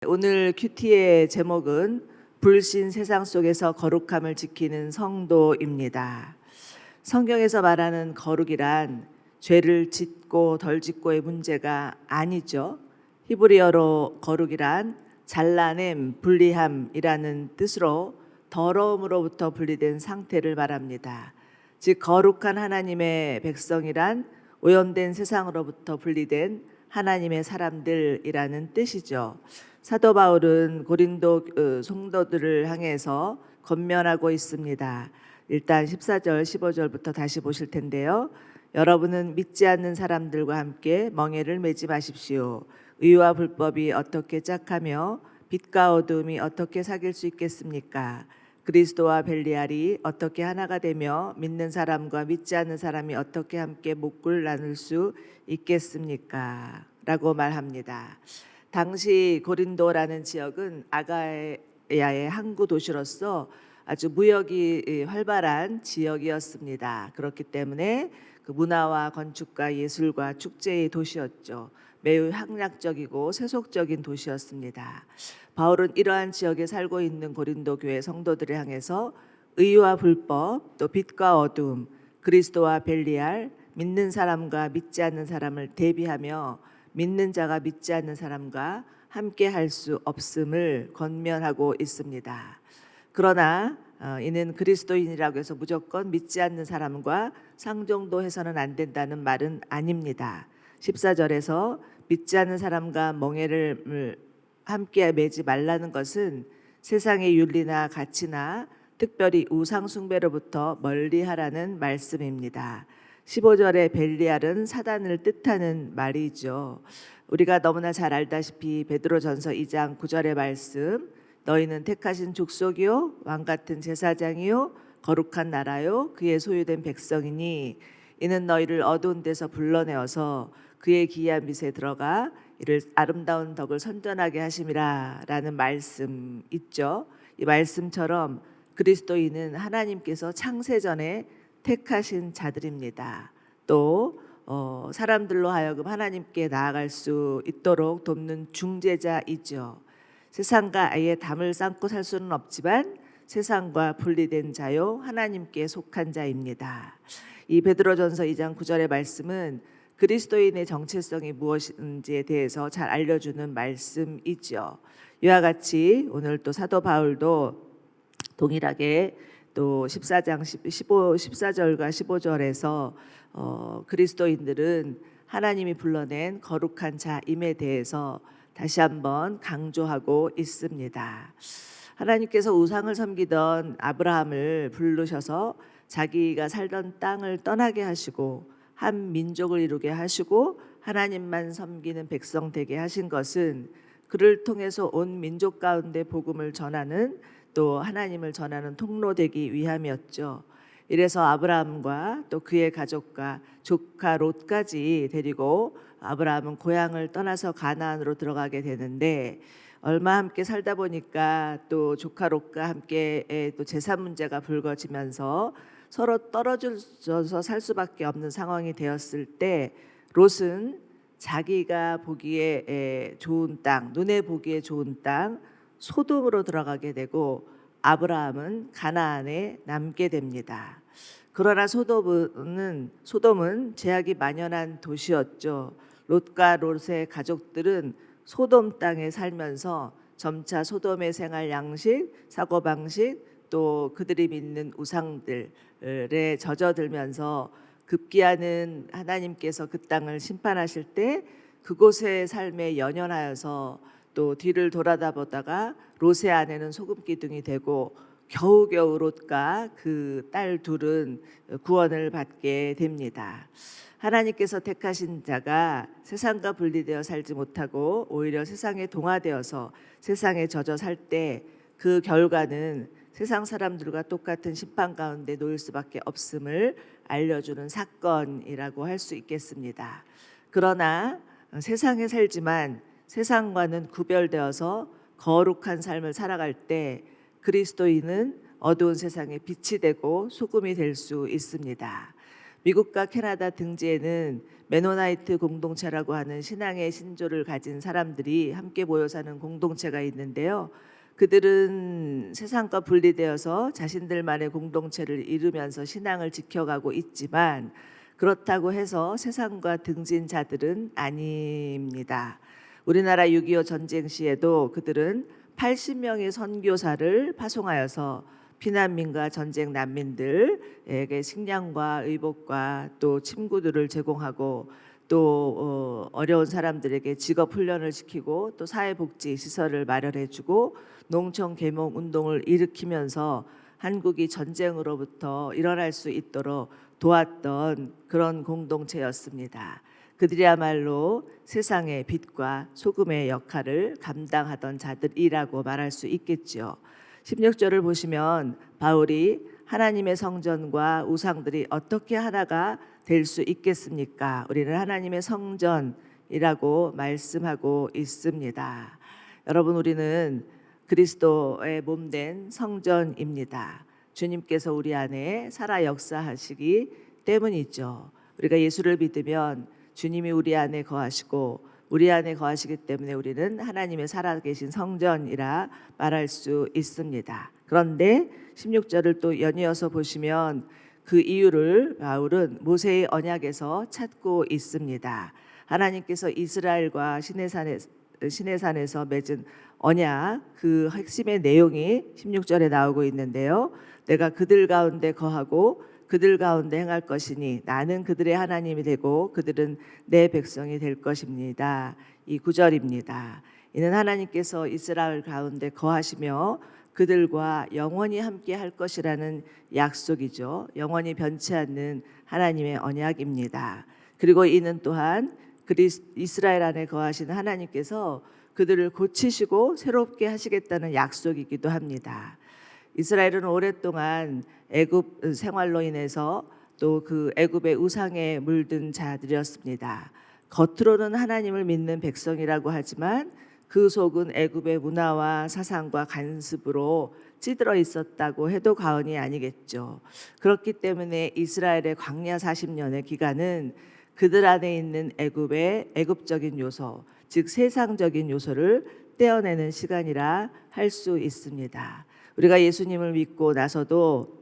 오늘 큐티의 제목은 불신 세상 속에서 거룩함을 지키는 성도입니다. 성경에서 말하는 거룩이란 죄를 짓고 덜 짓고의 문제가 아니죠. 히브리어로 거룩이란 잘라냄, 분리함이라는 뜻으로 더러움으로부터 분리된 상태를 말합니다. 즉 거룩한 하나님의 백성이란 오염된 세상으로부터 분리된 하나님의 사람들이라는 뜻이죠. 사도 바울은 고린도 성도들을 향해서 권면하고 있습니다. 일단 14절, 15절부터 다시 보실 텐데요. 여러분은 믿지 않는 사람들과 함께 멍에를 매지 마십시오. 의와 불법이 어떻게 짝하며 빛과 어둠이 어떻게 사귈 수 있겠습니까? 그리스도와 벨리알이 어떻게 하나가 되며 믿는 사람과 믿지 않는 사람이 어떻게 함께 목을 나눌 수 있겠습니까? 라고 말합니다. 당시 고린도라는 지역은 아가야의 항구 도시로서 아주 무역이 활발한 지역이었습니다. 그렇기 때문에 그 문화와 건축과 예술과 축제의 도시였죠. 매우 향락적이고 세속적인 도시였습니다. 바울은 이러한 지역에 살고 있는 고린도 교회 성도들을 향해서 의와 불법, 또 빛과 어둠, 그리스도와 벨리알, 믿는 사람과 믿지 않는 사람을 대비하며 믿는 자가 믿지 않는 사람과 함께 할 수 없음을 권면하고 있습니다. 그러나 이는 그리스도인이라고 해서 무조건 믿지 않는 사람과 상종도 해서는 안 된다는 말은 아닙니다. 14절에서 믿지 않는 사람과 멍에를 함께 매지 말라는 것은 세상의 윤리나 가치나 특별히 우상 숭배로부터 멀리하라는 말씀입니다. 15절의 벨리알은 사단을 뜻하는 말이죠. 우리가 너무나 잘 알다시피 베드로전서 2장 9절의 말씀, 너희는 택하신 족속이요 왕 같은 제사장이요 거룩한 나라요 그의 소유된 백성이니 이는 너희를 어두운 데서 불러내어서 그의 기이한 빛에 들어가 이를 아름다운 덕을 선전하게 하심이라 라는 말씀 있죠. 이 말씀처럼 그리스도인은 하나님께서 창세전에 택하신 자들입니다. 또 사람들로 하여금 하나님께 나아갈 수 있도록 돕는 중재자이죠. 세상과 아예 담을 쌓고 살 수는 없지만 세상과 분리된 자요 하나님께 속한 자입니다. 이 베드로전서 2장 9절의 말씀은 그리스도인의 정체성이 무엇인지에 대해서 잘 알려주는 말씀이죠. 이와 같이 오늘 또 사도 바울도 동일하게 또 14절과 15절에서 그리스도인들은 하나님이 불러낸 거룩한 자임에 대해서 다시 한번 강조하고 있습니다. 하나님께서 우상을 섬기던 아브라함을 부르셔서 자기가 살던 땅을 떠나게 하시고 한 민족을 이루게 하시고 하나님만 섬기는 백성 되게 하신 것은 그를 통해서 온 민족 가운데 복음을 전하는 또 하나님을 전하는 통로 되기 위함이었죠. 이래서 아브라함과 또 그의 가족과 조카 롯까지 데리고 아브라함은 고향을 떠나서 가나안으로 들어가게 되는데 얼마 함께 살다 보니까 또 조카 롯과 함께 또 재산 문제가 불거지면서 서로 떨어져서 살 수밖에 없는 상황이 되었을 때 롯은 자기가 보기에 좋은 땅, 눈에 보기에 좋은 땅 소돔으로 들어가게 되고 아브라함은 가나안에 남게 됩니다. 그러나 소돔은 죄악이 만연한 도시였죠. 롯과 롯의 가족들은 소돔 땅에 살면서 점차 소돔의 생활 양식, 사고 방식, 또 그들이 믿는 우상들에 젖어들면서 급기야는 하나님께서 그 땅을 심판하실 때 그곳의 삶에 연연하여서 또 뒤를 돌아다보다가 롯의 아내는 소금 기둥이 되고 겨우겨우 롯과 그 딸 둘은 구원을 받게 됩니다. 하나님께서 택하신 자가 세상과 분리되어 살지 못하고 오히려 세상에 동화되어서 세상에 젖어 살 때 그 결과는 세상 사람들과 똑같은 심판 가운데 놓일 수밖에 없음을 알려주는 사건이라고 할 수 있겠습니다. 그러나 세상에 살지만 세상과는 구별되어서 거룩한 삶을 살아갈 때 그리스도인은 어두운 세상에 빛이 되고 소금이 될 수 있습니다. 미국과 캐나다 등지에는 메노나이트 공동체라고 하는 신앙의 신조를 가진 사람들이 함께 모여 사는 공동체가 있는데요. 그들은 세상과 분리되어서 자신들만의 공동체를 이루면서 신앙을 지켜가고 있지만 그렇다고 해서 세상과 등진 자들은 아닙니다. 우리나라 6.25 전쟁 시에도 그들은 80명의 선교사를 파송하여서 피난민과 전쟁 난민들에게 식량과 의복과 또 침구들을 제공하고 또 어려운 사람들에게 직업 훈련을 시키고 또 사회복지 시설을 마련해주고 농촌 계몽 운동을 일으키면서 한국이 전쟁으로부터 일어날 수 있도록 도왔던 그런 공동체였습니다. 그들이야말로 세상의 빛과 소금의 역할을 감당하던 자들이라고 말할 수 있겠죠. 16절을 보시면 바울이 하나님의 성전과 우상들이 어떻게 하나가 될 수 있겠습니까? 우리는 하나님의 성전이라고 말씀하고 있습니다. 여러분, 우리는 그리스도의 몸된 성전입니다. 주님께서 우리 안에 살아 역사하시기 때문이죠. 우리가 예수를 믿으면 주님이 우리 안에 거하시고 우리 안에 거하시기 때문에 우리는 하나님의 살아계신 성전이라 말할 수 있습니다. 그런데 16절을 또 연이어서 보시면 그 이유를 바울은 모세의 언약에서 찾고 있습니다. 하나님께서 이스라엘과 시내산에서 맺은 언약, 그 핵심의 내용이 16절에 나오고 있는데요. 내가 그들 가운데 거하고 그들 가운데 행할 것이니 나는 그들의 하나님이 되고 그들은 내 백성이 될 것입니다. 이 구절입니다. 이는 하나님께서 이스라엘 가운데 거하시며 그들과 영원히 함께 할 것이라는 약속이죠. 영원히 변치 않는 하나님의 언약입니다. 그리고 이는 또한 이스라엘 안에 거하시는 하나님께서 그들을 고치시고 새롭게 하시겠다는 약속이기도 합니다. 이스라엘은 오랫동안 애굽 생활로 인해서 또 그 애굽의 우상에 물든 자들이었습니다. 겉으로는 하나님을 믿는 백성이라고 하지만 그 속은 애굽의 문화와 사상과 간습으로 찌들어 있었다고 해도 과언이 아니겠죠. 그렇기 때문에 이스라엘의 광야 40년의 기간은 그들 안에 있는 애굽의 애굽적인 요소, 즉 세상적인 요소를 떼어내는 시간이라 할 수 있습니다. 우리가 예수님을 믿고 나서도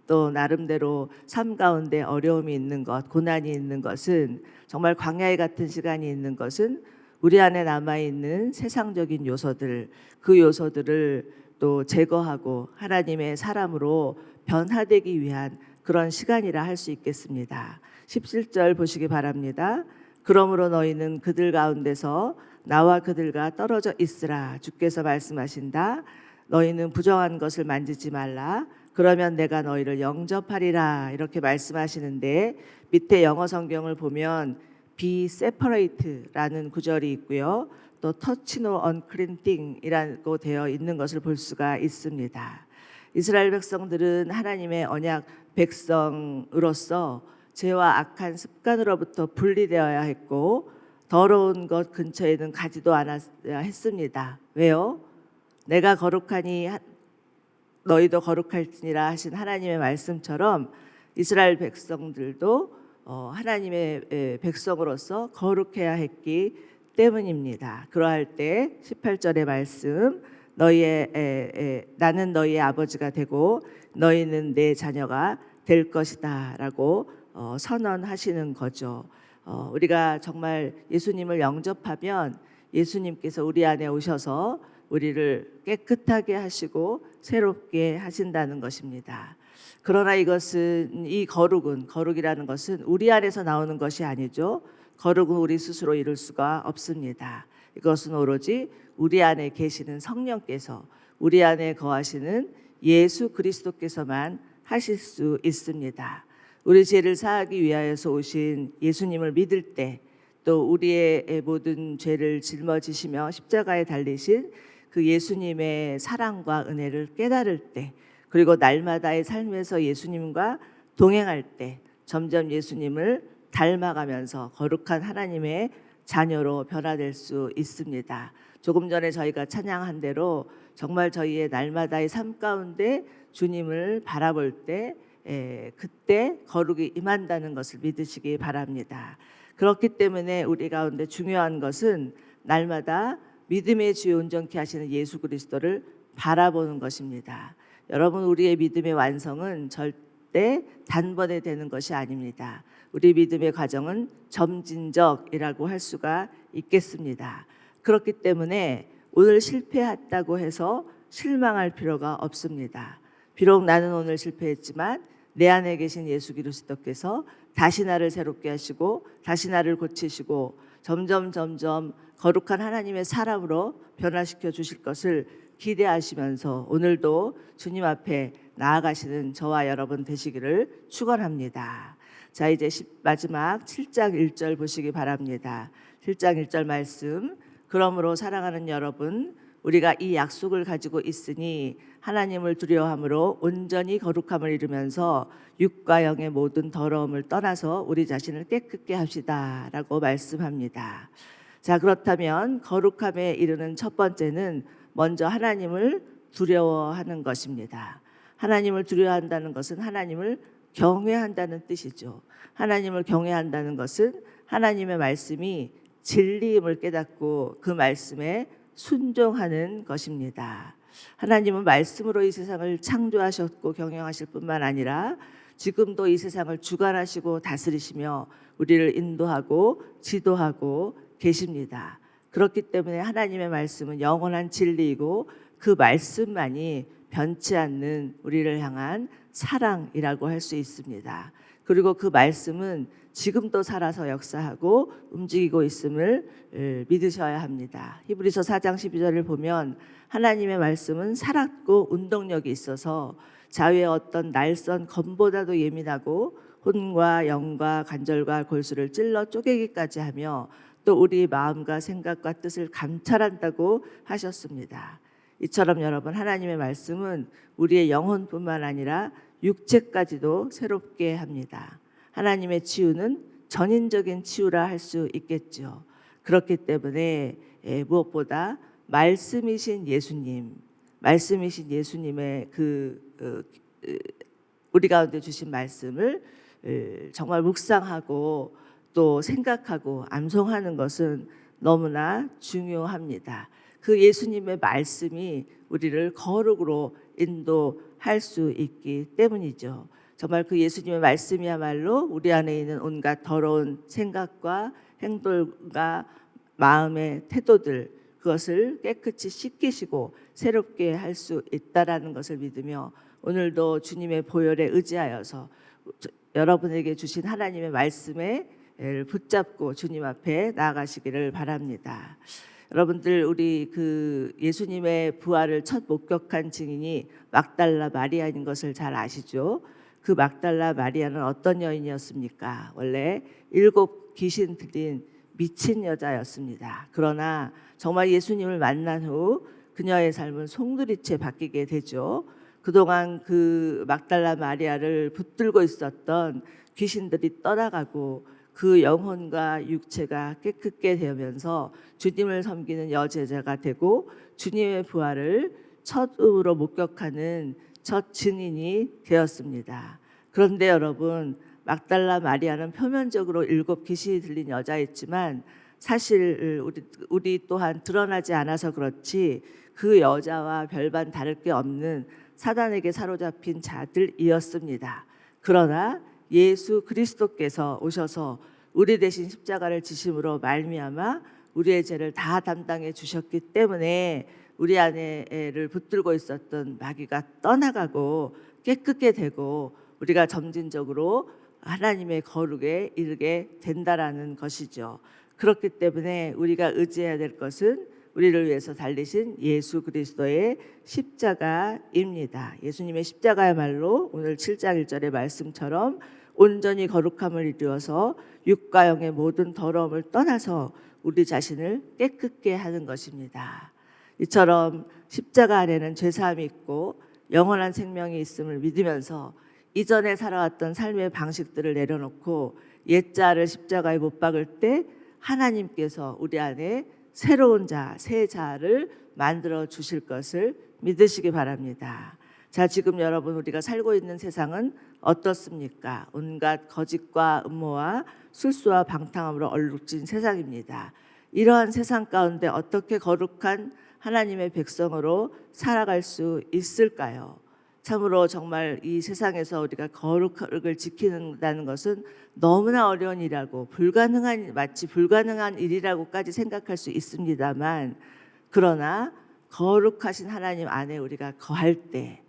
또 나름대로 삶 가운데 어려움이 있는 것, 고난이 있는 것은 정말 광야에 같은 시간이 있는 것은 우리 안에 남아있는 세상적인 요소들, 그 요소들을 또 제거하고 하나님의 사람으로 변화되기 위한 그런 시간이라 할 수 있겠습니다. 17절 보시기 바랍니다. 그러므로 너희는 그들 가운데서 나와 그들과 떨어져 있으라. 주께서 말씀하신다. 너희는 부정한 것을 만지지 말라. 그러면 내가 너희를 영접하리라. 이렇게 말씀하시는데 밑에 영어 성경을 보면 be separate라는 구절이 있고요. 또 touch no unclean thing이라고 되어 있는 것을 볼 수가 있습니다. 이스라엘 백성들은 하나님의 언약 백성으로서 죄와 악한 습관으로부터 분리되어야 했고 더러운 것 근처에는 가지도 않아야 했습니다. 왜요? 내가 거룩하니 너희도 거룩할지니라 하신 하나님의 말씀처럼 이스라엘 백성들도 하나님의 백성으로서 거룩해야 했기 때문입니다. 그러할 때 18절의 말씀 나는 너희의 아버지가 되고 너희는 내 자녀가 될 것이다 라고 선언하시는 거죠. 우리가 정말 예수님을 영접하면 예수님께서 우리 안에 오셔서 우리를 깨끗하게 하시고 새롭게 하신다는 것입니다. 그러나 이 거룩이라는 것은 우리 안에서 나오는 것이 아니죠. 거룩은 우리 스스로 이룰 수가 없습니다. 이것은 오로지 우리 안에 계시는 성령께서, 우리 안에 거하시는 예수 그리스도께서만 하실 수 있습니다. 우리 죄를 사하기 위하여서 오신 예수님을 믿을 때, 또 우리의 모든 죄를 짊어지시며 십자가에 달리신 그 예수님의 사랑과 은혜를 깨달을 때, 그리고 날마다의 삶에서 예수님과 동행할 때 점점 예수님을 닮아가면서 거룩한 하나님의 자녀로 변화될 수 있습니다. 조금 전에 저희가 찬양한 대로 정말 저희의 날마다의 삶 가운데 주님을 바라볼 때 그때 거룩이 임한다는 것을 믿으시기 바랍니다. 그렇기 때문에 우리 가운데 중요한 것은 날마다 믿음의 주에 온전케 하시는 예수 그리스도를 바라보는 것입니다. 여러분, 우리의 믿음의 완성은 절대 단번에 되는 것이 아닙니다. 우리 믿음의 과정은 점진적이라고 할 수가 있겠습니다. 그렇기 때문에 오늘 실패했다고 해서 실망할 필요가 없습니다. 비록 나는 오늘 실패했지만 내 안에 계신 예수 그리스도께서 다시 나를 새롭게 하시고 다시 나를 고치시고 점점 거룩한 하나님의 사람으로 변화시켜 주실 것을 기대하시면서 오늘도 주님 앞에 나아가시는 저와 여러분 되시기를 축원합니다. 자, 이제 마지막 7장 1절 보시기 바랍니다. 7장 1절 말씀. 그러므로 사랑하는 여러분, 우리가 이 약속을 가지고 있으니 하나님을 두려워함으로 온전히 거룩함을 이루면서 육과 영의 모든 더러움을 떠나서 우리 자신을 깨끗게 합시다 라고 말씀합니다. 자, 그렇다면 거룩함에 이르는 첫 번째는 먼저 하나님을 두려워하는 것입니다. 하나님을 두려워한다는 것은 하나님을 경외한다는 뜻이죠. 하나님을 경외한다는 것은 하나님의 말씀이 진리임을 깨닫고 그 말씀에 순종하는 것입니다. 하나님은 말씀으로 이 세상을 창조하셨고 경영하실 뿐만 아니라 지금도 이 세상을 주관하시고 다스리시며 우리를 인도하고 지도하고 계십니다. 그렇기 때문에 하나님의 말씀은 영원한 진리이고 그 말씀만이 변치 않는 우리를 향한 사랑이라고 할 수 있습니다. 그리고 그 말씀은 지금도 살아서 역사하고 움직이고 있음을 믿으셔야 합니다. 히브리서 4장 12절을 보면 하나님의 말씀은 살았고 운동력이 있어서 자위의 어떤 날선 검보다도 예민하고 혼과 영과 관절과 골수를 찔러 쪼개기까지 하며 또 우리 마음과 생각과 뜻을 감찰한다고 하셨습니다. 이처럼 여러분, 하나님의 말씀은 우리의 영혼뿐만 아니라 육체까지도 새롭게 합니다. 하나님의 치유는 전인적인 치유라 할 수 있겠죠. 그렇기 때문에 무엇보다 말씀이신 예수님의 우리 가운데 주신 말씀을 정말 묵상하고 또 생각하고 암송하는 것은 너무나 중요합니다. 그 예수님의 말씀이 우리를 거룩으로 인도할 수 있기 때문이죠. 정말 그 예수님의 말씀이야말로 우리 안에 있는 온갖 더러운 생각과 행동과 마음의 태도들, 그것을 깨끗이 씻기시고 새롭게 할 수 있다라는 것을 믿으며 오늘도 주님의 보혈에 의지하여서 여러분에게 주신 하나님의 말씀에 붙잡고 주님 앞에 나아가시기를 바랍니다. 여러분들, 우리 그 예수님의 부활을 첫 목격한 증인이 막달라 마리아인 것을 잘 아시죠? 그 막달라 마리아는 어떤 여인이었습니까? 원래 7 귀신 들린 미친 여자였습니다. 그러나 정말 예수님을 만난 후 그녀의 삶은 송두리째 바뀌게 되죠. 그동안 그 막달라 마리아를 붙들고 있었던 귀신들이 떠나가고 그 영혼과 육체가 깨끗게 되면서 주님을 섬기는 여제자가 되고 주님의 부활을 처음으로 목격하는 첫 증인이 되었습니다. 그런데 여러분, 막달라 마리아는 표면적으로 7 귀신이 들린 여자였지만 사실 우리 또한 드러나지 않아서 그렇지 그 여자와 별반 다를 게 없는 사단에게 사로잡힌 자들이었습니다. 그러나 예수 그리스도께서 오셔서 우리 대신 십자가를 지심으로 말미암아 우리의 죄를 다 담당해 주셨기 때문에 우리 안에를 붙들고 있었던 마귀가 떠나가고 깨끗게 되고 우리가 점진적으로 하나님의 거룩에 이르게 된다라는 것이죠. 그렇기 때문에 우리가 의지해야 될 것은 우리를 위해서 달리신 예수 그리스도의 십자가입니다. 예수님의 십자가야말로 오늘 7장 1절의 말씀처럼 온전히 거룩함을 이루어서 육과 영의 모든 더러움을 떠나서 우리 자신을 깨끗게 하는 것입니다. 이처럼 십자가 안에는 죄사함이 있고 영원한 생명이 있음을 믿으면서 이전에 살아왔던 삶의 방식들을 내려놓고 옛자를 십자가에 못 박을 때 하나님께서 우리 안에 새로운 자, 새 자를 만들어 주실 것을 믿으시기 바랍니다. 자, 지금 여러분 우리가 살고 있는 세상은 어떻습니까? 온갖 거짓과 음모와 술수와 방탕함으로 얼룩진 세상입니다. 이러한 세상 가운데 어떻게 거룩한 하나님의 백성으로 살아갈 수 있을까요? 참으로 정말 이 세상에서 우리가 거룩을 지킨다는 것은 너무나 어려운 일이라고 마치 불가능한 일이라고까지 생각할 수 있습니다만, 그러나 거룩하신 하나님 안에 우리가 거할 때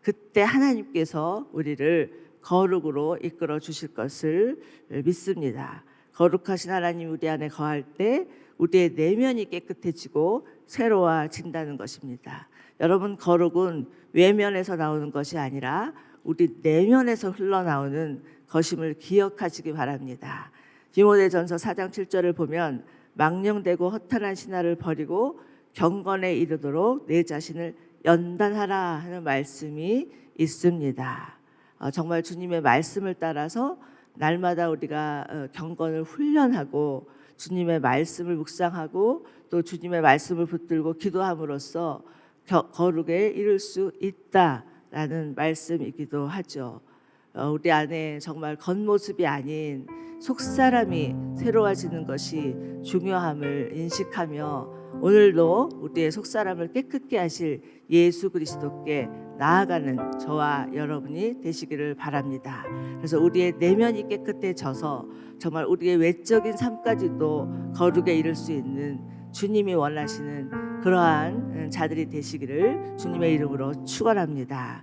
그때 하나님께서 우리를 거룩으로 이끌어 주실 것을 믿습니다. 거룩하신 하나님 우리 안에 거할 때 우리의 내면이 깨끗해지고 새로워진다는 것입니다. 여러분, 거룩은 외면에서 나오는 것이 아니라 우리 내면에서 흘러나오는 것임을 기억하시기 바랍니다. 디모데전서 4장 7절을 보면 망령되고 허탄한 신화를 버리고 경건에 이르도록 내 자신을 연단하라 하는 말씀이 있습니다. 정말 주님의 말씀을 따라서 날마다 우리가 경건을 훈련하고 주님의 말씀을 묵상하고 또 주님의 말씀을 붙들고 기도함으로써 거룩에 이를 수 있다라는 말씀이기도 하죠. 우리 안에 정말 겉모습이 아닌 속사람이 새로워지는 것이 중요함을 인식하며 오늘도 우리의 속사람을 깨끗게 하실 예수 그리스도께 나아가는 저와 여러분이 되시기를 바랍니다. 그래서 우리의 내면이 깨끗해져서 정말 우리의 외적인 삶까지도 거룩에 이를 수 있는 주님이 원하시는 그러한 자들이 되시기를 주님의 이름으로 축원합니다.